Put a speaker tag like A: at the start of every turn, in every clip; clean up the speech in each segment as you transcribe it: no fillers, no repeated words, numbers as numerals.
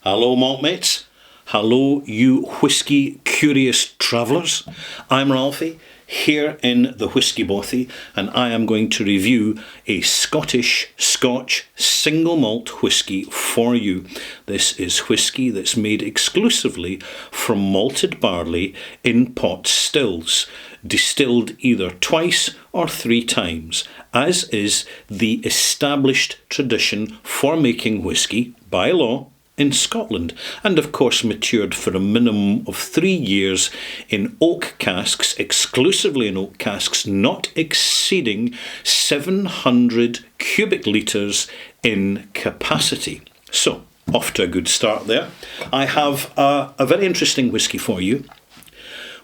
A: Hello, malt mates. Hello, you whisky curious travellers. I'm Ralphie, here in the Whisky Bothy, and I am going to review a Scotch single malt whisky for you. This is whisky that's made exclusively from malted barley in pot stills, distilled either twice or three times, as is the established tradition for making whisky by law in Scotland, and of course matured for a minimum of 3 years in oak casks, exclusively in oak casks, not exceeding 700 cubic litres in capacity. So, off to a good start there. I have a very interesting whisky for you,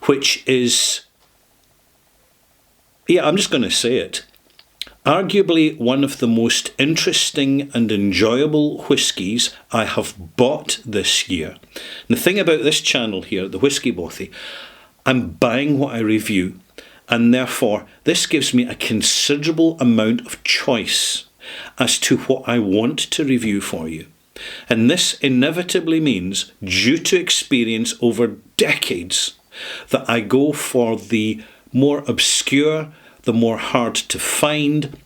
A: which is, I'm just going to say it, arguably one of the most interesting and enjoyable whiskies I have bought this year. And the thing about this channel here, the Whisky Bothy, I'm buying what I review, and therefore this gives me a considerable amount of choice as to what I want to review for you. And this inevitably means, due to experience over decades, that I go for the more obscure, the more hard to find,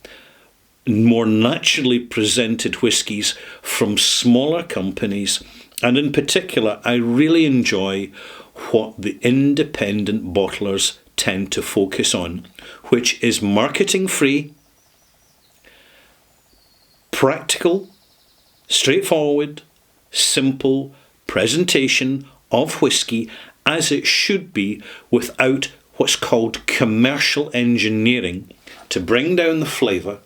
A: more naturally presented whiskies from smaller companies. And in particular, I really enjoy what the independent bottlers tend to focus on, which is marketing free, practical, straightforward, simple presentation of whisky as it should be, without what's called commercial engineering to bring down the flavour,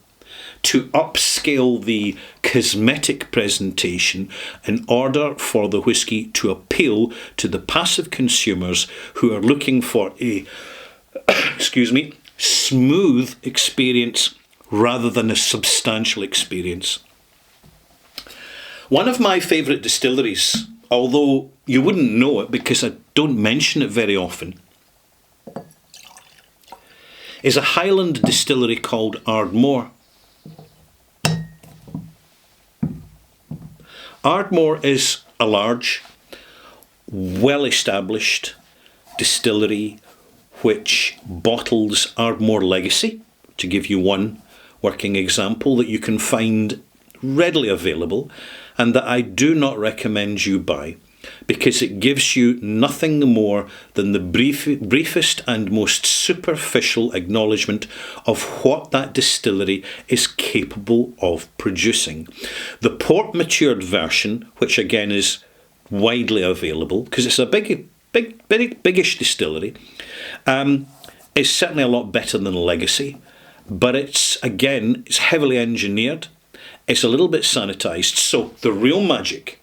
A: to upscale the cosmetic presentation in order for the whisky to appeal to the passive consumers who are looking for a smooth experience rather than a substantial experience. One of my favourite distilleries, although you wouldn't know it because I don't mention it very often, is a Highland distillery called Ardmore. Ardmore is a large, well-established distillery which bottles Ardmore Legacy, to give you one working example that you can find readily available and that I do not recommend you buy, because it gives you nothing more than the briefest and most superficial acknowledgement of what that distillery is capable of producing. The port matured version, which again is widely available because it's a biggish distillery, is certainly a lot better than Legacy, but it's heavily engineered, it's a little bit sanitized. So the real magic,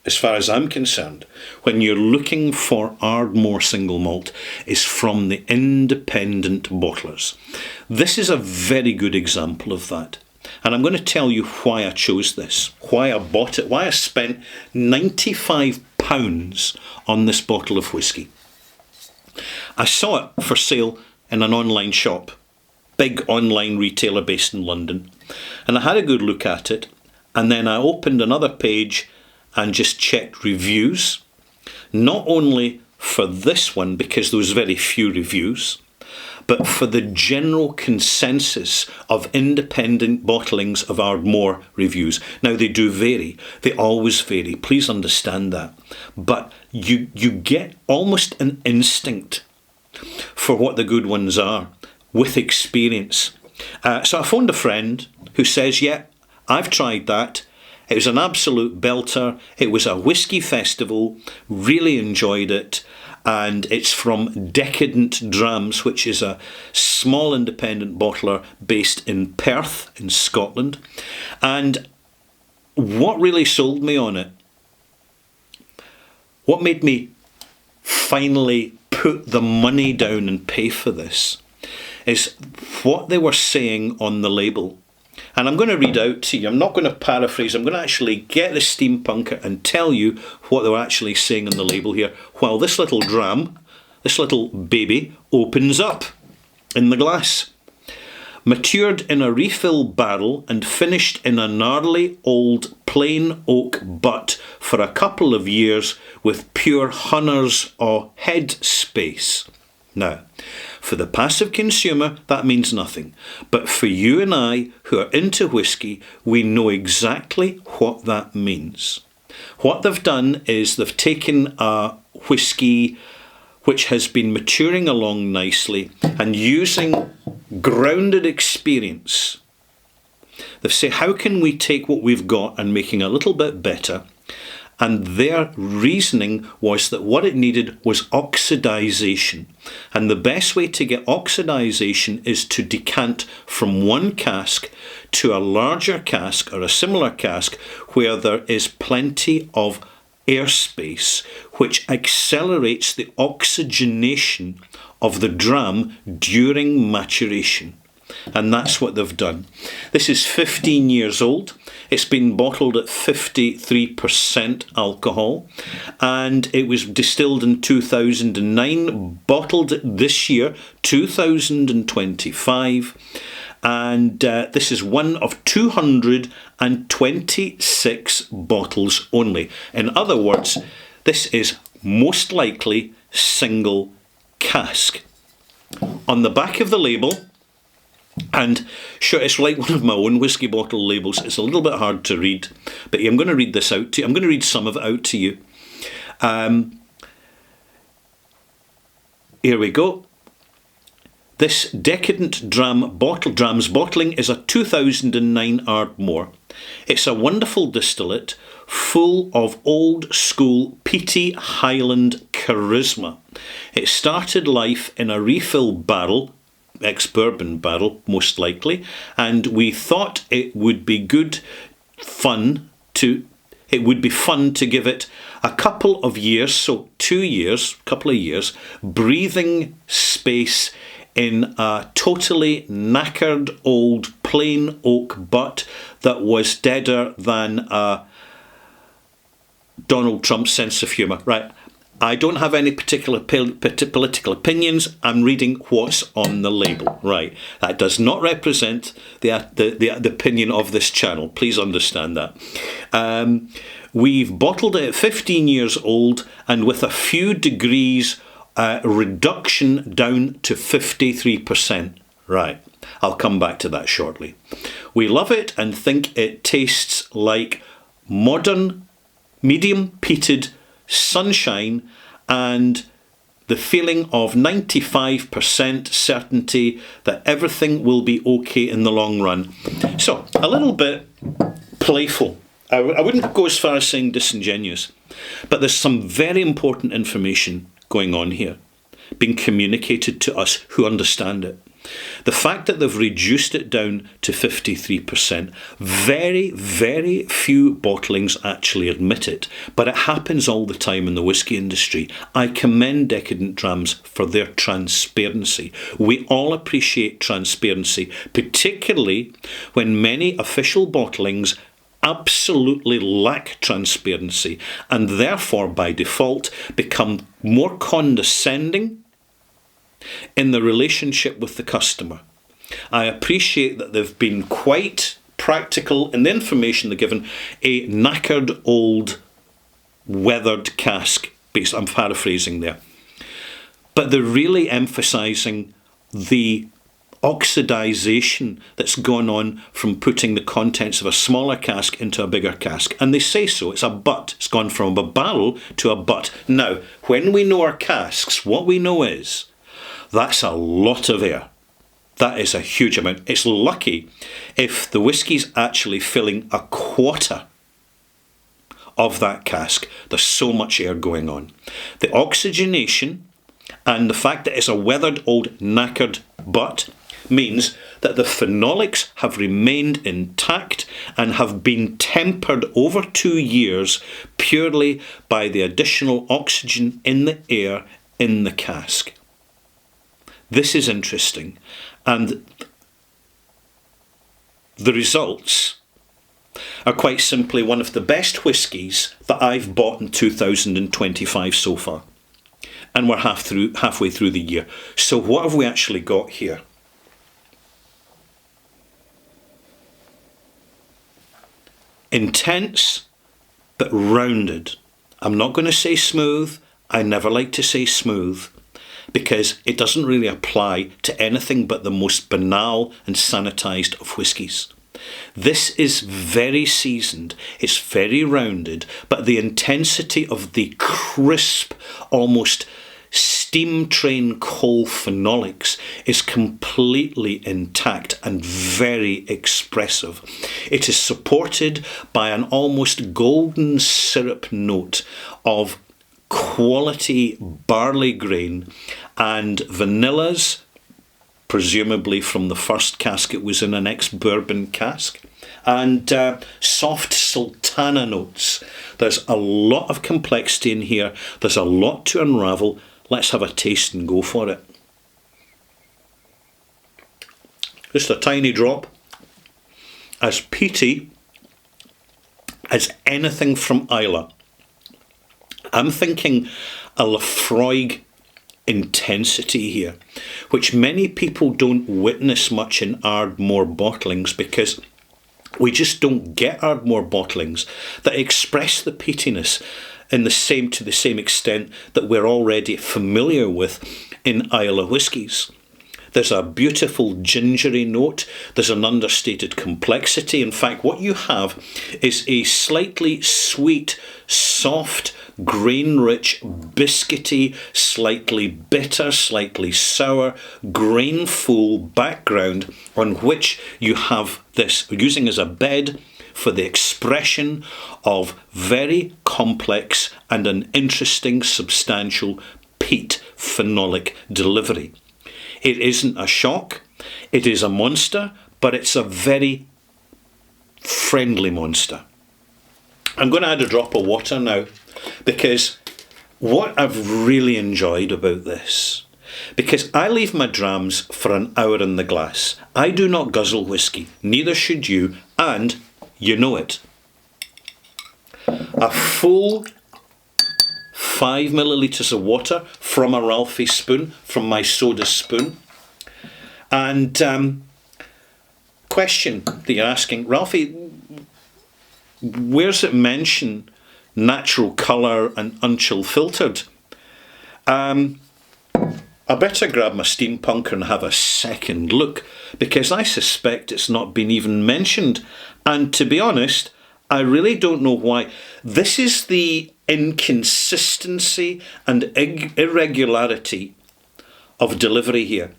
A: as far as I'm concerned, when you're looking for Ardmore single malt, is from the independent bottlers. This is a very good example of that. And I'm going to tell you why I chose this, why I bought it, why I spent £95 on this bottle of whisky. I saw it for sale in an online shop, big online retailer based in London, and I had a good look at it, and then I opened another page and just checked reviews, not only for this one because there was very few reviews, but for the general consensus of independent bottlings of Ardmore reviews. Now they do vary, they always vary, please understand that, but you get almost an instinct for what the good ones are with experience. So I phoned a friend who says, I've tried that. It was an absolute belter. It was a whisky festival, really enjoyed it, and it's from Decadent Drams, which is a small independent bottler based in Perth in Scotland. And what really sold me on it, what made me finally put the money down and pay for this, is what they were saying on the label. And I'm going to read out to you. I'm not going to paraphrase. I'm going to actually get the steampunker and tell you what they were actually saying on the label here, while this little dram, this little baby, opens up in the glass. matured in a refill barrel and finished in a gnarly old plain oak butt for a couple of years with pure hunners or head space. Now, for the passive consumer, that means nothing. But for you and I, who are into whisky, we know exactly what that means. What they've done is they've taken a whisky which has been maturing along nicely and using grounded experience. They've said, how can we take what we've got and making it a little bit better? And their reasoning was that what it needed was oxidization. And the best way to get oxidization is to decant from one cask to a larger cask or a similar cask where there is plenty of airspace, which accelerates the oxygenation of the dram during maturation. And that's what they've done. This is 15 years old. It's been bottled at 53% alcohol, and it was distilled in 2009, bottled this year, 2025. And this is one of 226 bottles only. In other words, this is most likely single cask. On the back of the label, and sure, it's like one of my own whisky bottle labels. It's a little bit hard to read, but I'm going to read this out to you. I'm going to read some of it out to you. Here we go. This Decadent Dram's bottling is a 2009 Ardmore. It's a wonderful distillate full of old school peaty Highland charisma. It started life in a refill barrel, ex-bourbon barrel most likely, and we thought it would be fun to give it a couple of years, so 2 years, couple of years, breathing space in a totally knackered old plain oak butt that was deader than Donald Trump's sense of humour. Right, I don't have any particular political opinions. I'm reading what's on the label. Right, that does not represent the opinion of this channel. Please understand that. We've bottled it at 15 years old and with a few degrees reduction down to 53%. Right, I'll come back to that shortly. We love it and think it tastes like modern, medium peated sunshine and the feeling of 95% certainty that everything will be okay in the long run. So, a little bit playful. I wouldn't go as far as saying disingenuous, but there's some very important information going on here, being communicated to us who understand it. The fact that they've reduced it down to 53%, very, very few bottlings actually admit it, but it happens all the time in the whisky industry. I commend Decadent Drams for their transparency. We all appreciate transparency, particularly when many official bottlings absolutely lack transparency and therefore by default become more condescending in the relationship with the customer. I appreciate that they've been quite practical in the information they've given. A knackered old weathered cask, I'm paraphrasing there, but they're really emphasising the oxidization that's gone on from putting the contents of a smaller cask into a bigger cask. And they say so. It's a butt. It's gone from a barrel to a butt. Now, when we know our casks, what we know is that's a lot of air. That is a huge amount. It's lucky if the whiskey's actually filling a quarter of that cask. There's so much air going on. The oxygenation and the fact that it's a weathered old knackered butt means that the phenolics have remained intact and have been tempered over 2 years purely by the additional oxygen in the air in the cask. This is interesting, and the results are quite simply one of the best whiskies that I've bought in 2025 so far. And we're halfway through the year. So what have we actually got here? Intense, but rounded. I'm not going to say smooth. I never like to say smooth, because it doesn't really apply to anything but the most banal and sanitised of whiskies. This is very seasoned, it's very rounded, but the intensity of the crisp, almost steam train coal phenolics is completely intact and very expressive. It is supported by an almost golden syrup note of quality barley grain and vanillas, presumably from the first cask it was in, an ex-bourbon cask, and soft sultana notes. There's a lot of complexity in here. There's a lot to unravel. Let's have a taste and go for it. Just a tiny drop. As peaty as anything from Islay. I'm thinking a Laphroaig intensity here, which many people don't witness much in Ardmore bottlings, because we just don't get Ardmore bottlings that express the peatiness to the same extent that we're already familiar with in Islay whiskies. There's a beautiful gingery note. There's an understated complexity. In fact, what you have is a slightly sweet, soft, grain-rich, biscuity, slightly bitter, slightly sour, grain-full background on which you have this using as a bed for the expression of very complex and an interesting, substantial peat phenolic delivery. It isn't a shock, it is a monster, but it's a very friendly monster. I'm going to add a drop of water now, because what I've really enjoyed about this, because I leave my drams for an hour in the glass. I do not guzzle whisky, neither should you, and you know it. A full 5 millilitres of water from a Ralphie spoon, from my soda spoon. And question that you're asking, Ralphie, where's it mention natural colour and unchill filtered? I better grab my steampunker and have a second look, because I suspect it's not been even mentioned. And to be honest, I really don't know why. This is the inconsistency and irregularity of delivery here.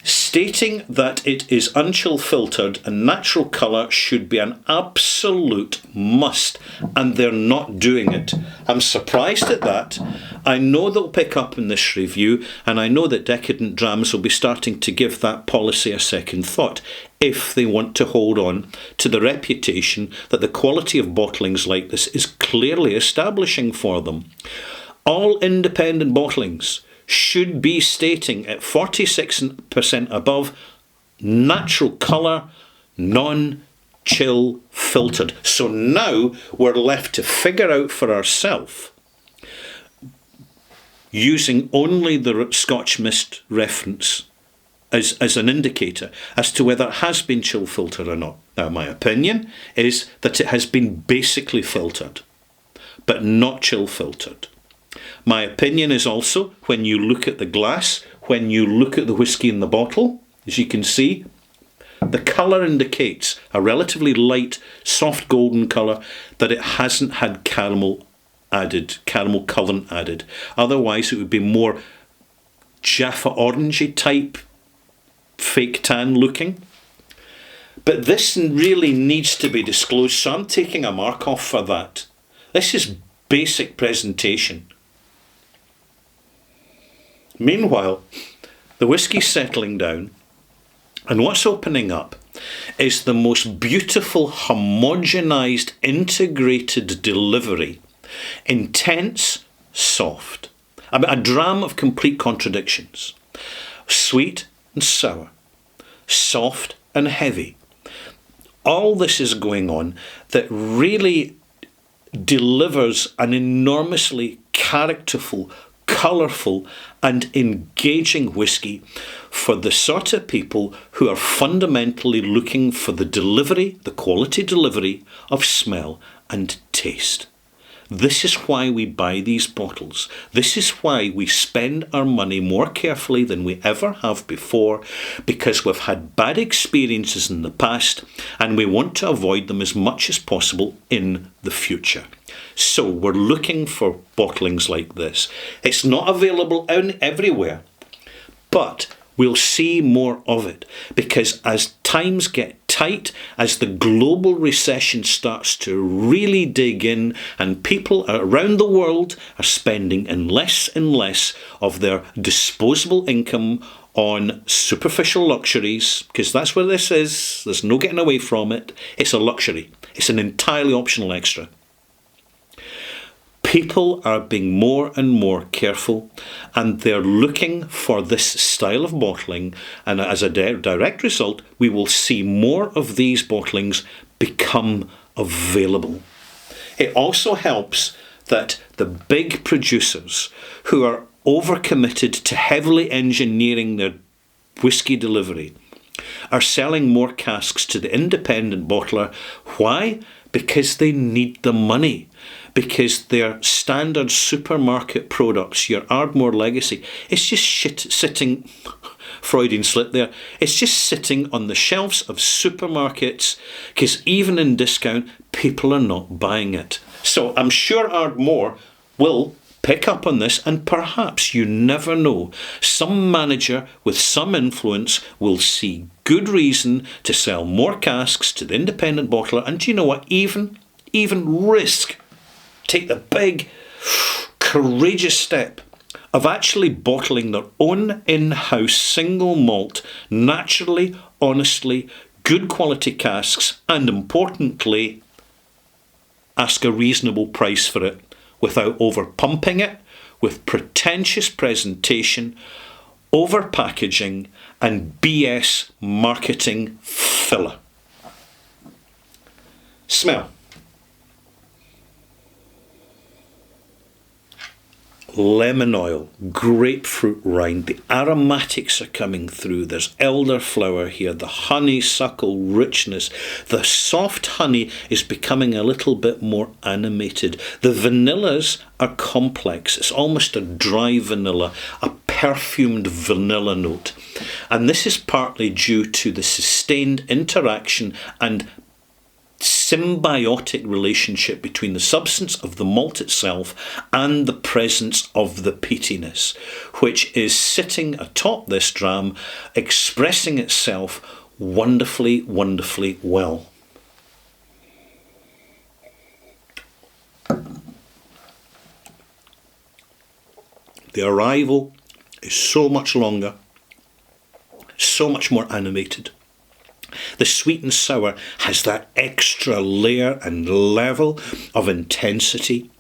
A: Stating that it is unchill filtered and natural colour should be an absolute must, and they're not doing it. I'm surprised at that. I know they'll pick up in this review, and I know that Decadent Drams will be starting to give that policy a second thought if they want to hold on to the reputation that the quality of bottlings like this is clearly establishing for them. All independent bottlings should be stating at 46% above, natural colour, non-chill filtered. So now we're left to figure out for ourselves, using only the Scotch Mist reference as an indicator as to whether it has been chill filtered or not. Now, my opinion is that it has been basically filtered, but not chill filtered. My opinion is also, when you look at the glass, when you look at the whisky in the bottle, as you can see, the colour indicates a relatively light, soft golden colour, that it hasn't had caramel colourant added. Otherwise, it would be more Jaffa orangey type, fake tan looking. But this really needs to be disclosed, so I'm taking a mark off for that. This is basic presentation. Meanwhile, the whisky's settling down, and what's opening up is the most beautiful, homogenised, integrated delivery. Intense, soft. A dram of complete contradictions. Sweet and sour. Soft and heavy. All this is going on that really delivers an enormously characterful, colourful and engaging whisky for the sort of people who are fundamentally looking for the delivery, the quality delivery of smell and taste. This is why we buy these bottles. This is why we spend our money more carefully than we ever have before, because we've had bad experiences in the past and we want to avoid them as much as possible in the future. So we're looking for bottlings like this. It's not available everywhere, but we'll see more of it, because as times get tight, as the global recession starts to really dig in and people around the world are spending less and less of their disposable income on superficial luxuries, because that's where this is, there's no getting away from it, it's a luxury, it's an entirely optional extra. People are being more and more careful, and they're looking for this style of bottling, and as a direct result, we will see more of these bottlings become available. It also helps that the big producers who are overcommitted to heavily engineering their whisky delivery are selling more casks to the independent bottler. Why? Because they need the money. Because their standard supermarket products, your Ardmore Legacy, it's just sitting, Freudian slip there, it's just sitting on the shelves of supermarkets, because even in discount, people are not buying it. So I'm sure Ardmore will pick up on this, and perhaps, you never know, some manager with some influence will see good reason to sell more casks to the independent bottler, and do you know what, even take the big, courageous step of actually bottling their own in-house single malt, naturally, honestly, good quality casks, and importantly, ask a reasonable price for it without over-pumping it with pretentious presentation, over-packaging, and BS marketing filler. Smell. Lemon oil, grapefruit rind, the aromatics are coming through. There's elderflower here, the honeysuckle richness. The soft honey is becoming a little bit more animated. The vanillas are complex. It's almost a dry vanilla, a perfumed vanilla note. And this is partly due to the sustained interaction and symbiotic relationship between the substance of the malt itself and the presence of the peatiness, which is sitting atop this dram, expressing itself wonderfully, wonderfully well. The arrival is so much longer, so much more animated. The sweet and sour has that extra layer and level of intensity,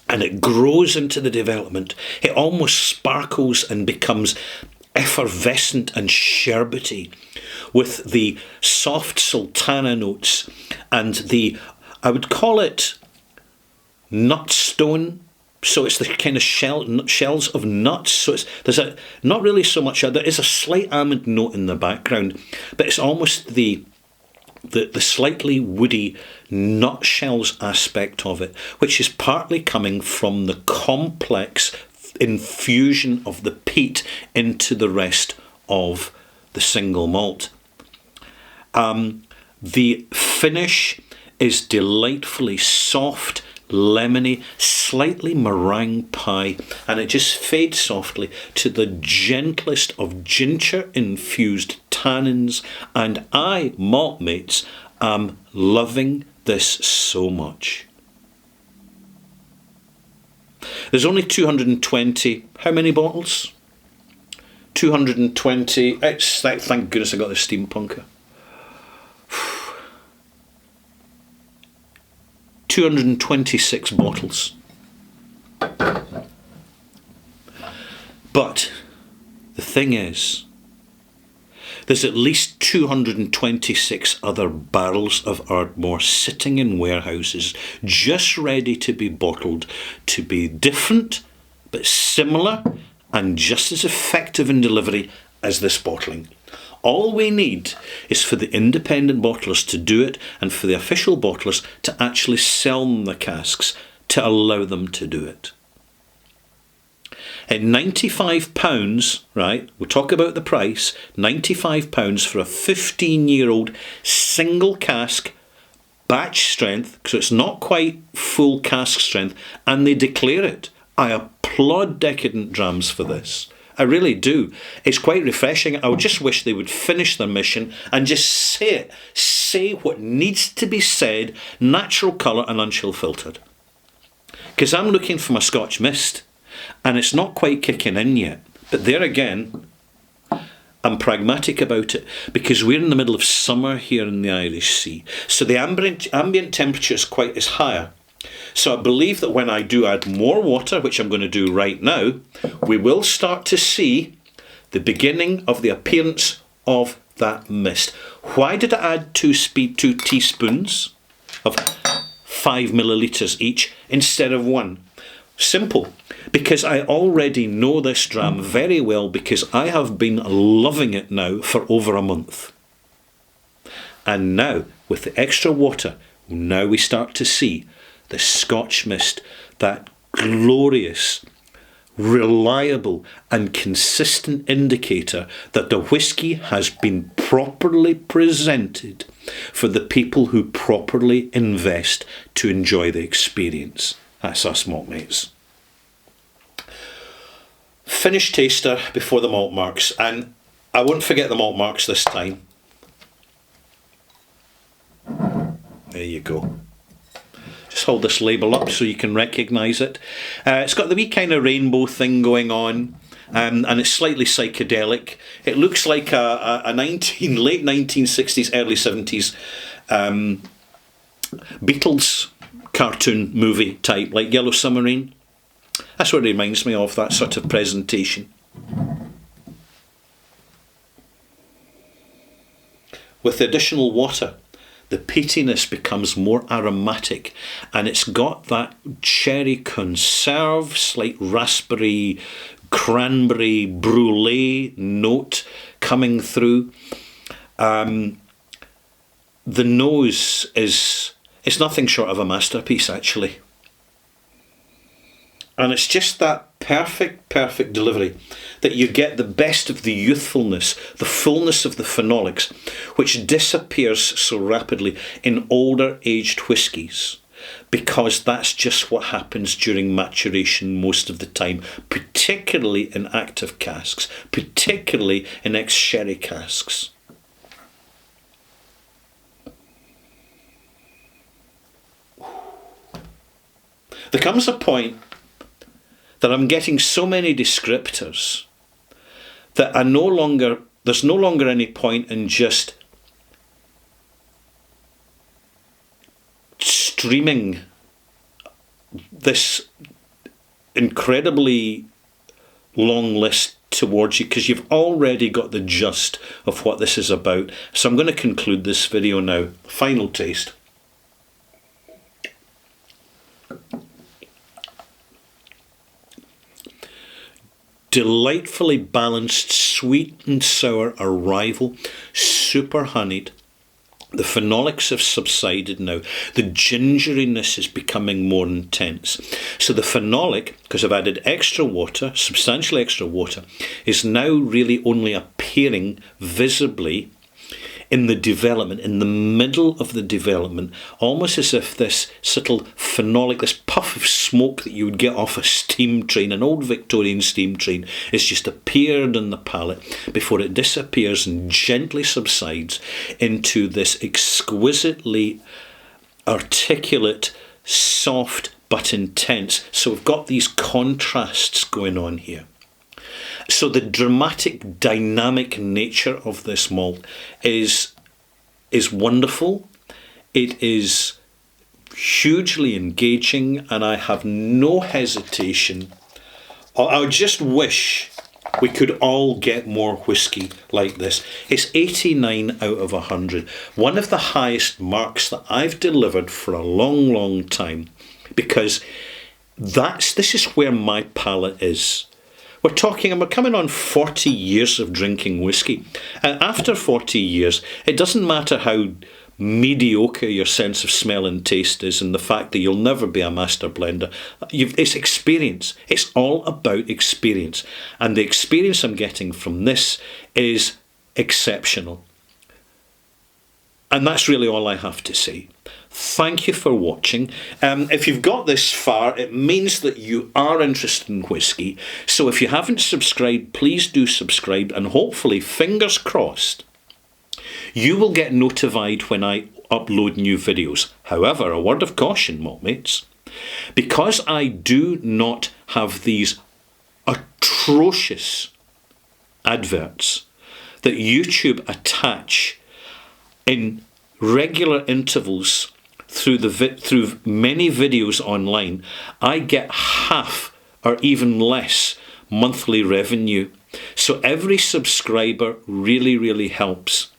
A: and it grows into the development. It almost sparkles and becomes effervescent and sherbety, with the soft sultana notes and the, I would call it, nut stone. So it's the kind of shells of nuts. So there's not really so much. There is a slight almond note in the background, but it's almost the slightly woody nutshells aspect of it, which is partly coming from the complex infusion of the peat into the rest of the single malt. The finish is delightfully soft, lemony, slightly meringue pie, and it just fades softly to the gentlest of ginger-infused tannins, and I, malt mates, am loving this so much. There's only 220, how many bottles? 220, thank goodness I got the steampunker. 226 bottles. But the thing is, there's at least 226 other barrels of Ardmore sitting in warehouses, just ready to be bottled, to be different, but similar and just as effective in delivery as this bottling. All we need is for the independent bottlers to do it and for the official bottlers to actually sell them the casks to allow them to do it. At £95, right, we'll talk about the price, £95 for a 15-year-old single cask, batch strength, so it's not quite full cask strength, and they declare it. I applaud Decadent Drams for this. I really do. It's quite refreshing. I would just wish they would finish their mission and just say it. Say what needs to be said, natural colour and unchill filtered. Because I'm looking for my Scotch Mist, and it's not quite kicking in yet. But there again, I'm pragmatic about it because we're in the middle of summer here in the Irish Sea. So the ambient temperature is quite as higher. So I believe that when I do add more water, which I'm going to do right now, we will start to see the beginning of the appearance of that mist. Why did I add 2 teaspoons of 5 millilitres each instead of 1? Simple. Because I already know this dram very well because I have been loving it now for over a month. And now, with the extra water, now we start to see the Scotch Mist, that glorious, reliable and consistent indicator that the whisky has been properly presented for the people who properly invest to enjoy the experience. That's us, malt mates. Finish taster before the malt marks, and I won't forget the malt marks this time. There you go. Just hold this label up so you can recognise it. It's got the wee kind of rainbow thing going on, and it's slightly psychedelic. It looks like a late 1960s, early 70s Beatles cartoon movie type, like Yellow Submarine. That's what it reminds me of, that sort of presentation. With the additional water, the peatiness becomes more aromatic, and it's got that cherry conserve, slight raspberry, cranberry brulee note coming through. The nose is nothing short of a masterpiece, actually. And it's just that perfect delivery that you get the best of the youthfulness, the fullness of the phenolics, which disappears so rapidly in older aged whiskies, because that's just what happens during maturation most of the time, particularly in active casks, particularly in ex-sherry casks. There comes a point that I'm getting so many descriptors that there's no longer any point in just streaming this incredibly long list towards you, because you've already got the gist of what this is about. So I'm going to conclude this video now. Final taste. Delightfully balanced, sweet and sour arrival, super honeyed. The phenolics have subsided now. The gingeriness is becoming more intense. So the phenolic, because I've added extra water, substantially extra water, is now really only appearing visibly in the development, in the middle of the development, almost as if this subtle phenolic, this puff of smoke that you would get off a steam train, an old Victorian steam train, has just appeared in the palate before it disappears and gently subsides into this exquisitely articulate, soft but intense. So we've got these contrasts going on here. So the dramatic, dynamic nature of this malt is wonderful. It is hugely engaging, and I have no hesitation. I just wish we could all get more whiskey like this. It's 89 out of 100. One of the highest marks that I've delivered for a long, long time, because this is where my palate is. We're coming on 40 years of drinking whiskey. And after 40 years, it doesn't matter how mediocre your sense of smell and taste is and the fact that you'll never be a master blender. It's experience. It's all about experience. And the experience I'm getting from this is exceptional. And that's really all I have to say. Thank you for watching. If you've got this far, it means that you are interested in whiskey. So if you haven't subscribed, please do subscribe. And hopefully, fingers crossed, you will get notified when I upload new videos. However, a word of caution, maltmates. Because I do not have these atrocious adverts that YouTube attach in regular intervals through many videos online, I get half or even less monthly revenue. So every subscriber really, really helps.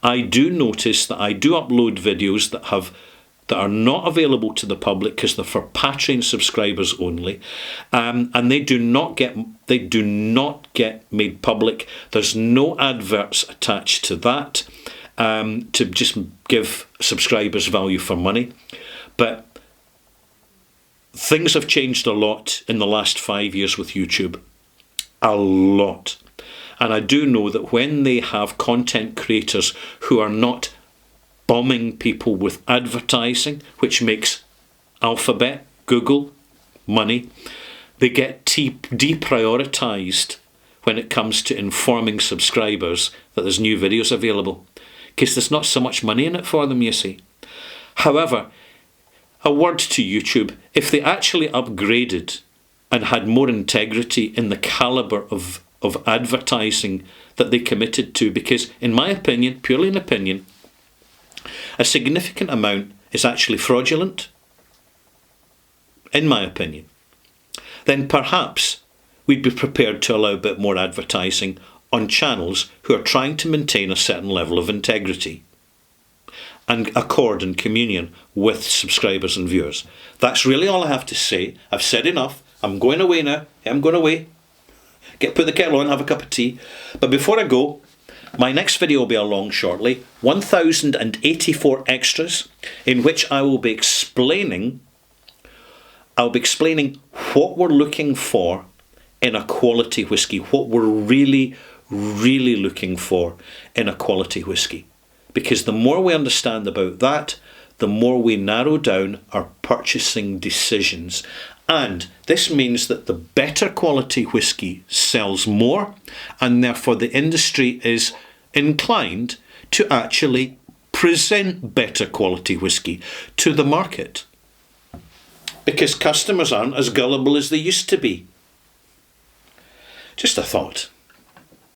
A: I do notice that I do upload videos that are not available to the public because they're for Patreon subscribers only, and they do not get made public. There's no adverts attached to that. To just give subscribers value for money. But things have changed a lot in the last 5 years with YouTube. A lot. And I do know that when they have content creators who are not bombing people with advertising, which makes Alphabet, Google, money, they get deprioritized when it comes to informing subscribers that there's new videos available. Because there's not so much money in it for them, you see. However, a word to YouTube, if they actually upgraded and had more integrity in the calibre of advertising that they committed to, because in my opinion, purely an opinion, a significant amount is actually fraudulent, in my opinion, then perhaps we'd be prepared to allow a bit more advertising on channels who are trying to maintain a certain level of integrity and accord and communion with subscribers and viewers. That's really all I have to say. I've said enough. I'm going away now. I'm going away. Put the kettle on, have a cup of tea. But before I go, my next video will be along shortly, 1084 extras, in which I will be explaining what we're looking for in a quality whiskey, what we're really looking for in a quality whiskey. Because the more we understand about that, the more we narrow down our purchasing decisions. And this means that the better quality whiskey sells more, and therefore the industry is inclined to actually present better quality whiskey to the market. Because customers aren't as gullible as they used to be. Just a thought.